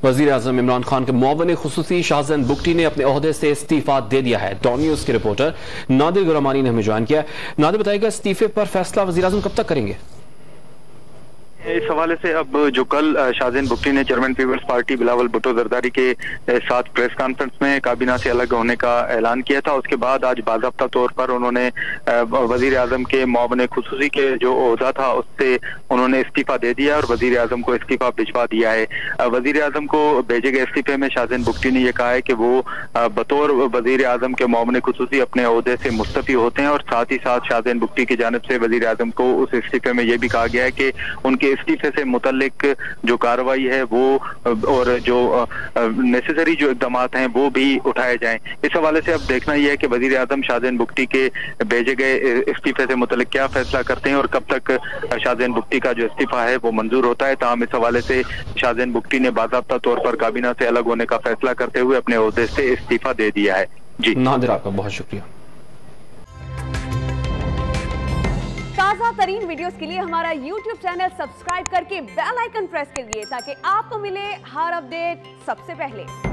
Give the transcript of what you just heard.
वज़ीर-ए-आज़म इमरान खान के मुआविन खुसूसी शाहज़ैन बुगटी ने अपने ओहदे से इस्तीफा दे दिया है। डॉन न्यूज़ के रिपोर्टर नादिर गुलामानी ने हमें ज्वाइन किया। नादिर, बताइएगा इस्तीफे पर फैसला वज़ीर-ए-आज़म कब तक करेंगे? इस हवाले से अब जो कल शाहज़ैन बुगटी ने चेयरमैन पीपल्स पार्टी बिलावल भुट्टो जरदारी के साथ प्रेस कॉन्फ्रेंस में काबीना से अलग होने का ऐलान किया था, उसके बाद आज बाज़ाब्ता तौर पर उन्होंने वज़ीर आज़म के मुआविन खुसूसी के जो ओहदा था उससे उन्होंने इस्तीफा दे दिया और वज़ीर आज़म को इस्तीफा भिजवा दिया है। वज़ीर आज़म को भेजे गए इस्तीफे में शाहज़ैन बुगटी ने यह कहा है कि वो बतौर वज़ीर आज़म के मुआविन खुसूसी अपने ओहदे से मुस्तफ़ी होते हैं और साथ ही साथ शाहज़ैन बुगटी की जानिब से वज़ीर आज़म को उस इस्तीफे में यह भी कहा गया है कि उनके इस्तीफे से मुतल्लिक जो कार्रवाई है वो और जो नेसेसरी जो इकदाम हैं वो भी उठाए जाएं। इस हवाले से अब देखना यह है कि वज़ीर आज़म शाहज़ैन बुगटी के भेजे गए इस्तीफे से मुतल्लिक क्या फैसला करते हैं और कब तक शाहज़ैन बुगटी का जो इस्तीफा है वो मंजूर होता है। ताहम इस हवाले से शाहज़ैन बुगटी ने बाज़ाब्ता तौर पर काबीना से अलग होने का फैसला करते हुए अपने ओहदे से इस्तीफा दे दिया है। जी नादिर, आपका बहुत शुक्रिया। ताज़ा तरीन वीडियोस के लिए हमारा YouTube चैनल सब्सक्राइब करके बेल आइकन प्रेस करिए ताकि आपको मिले हर अपडेट सबसे पहले।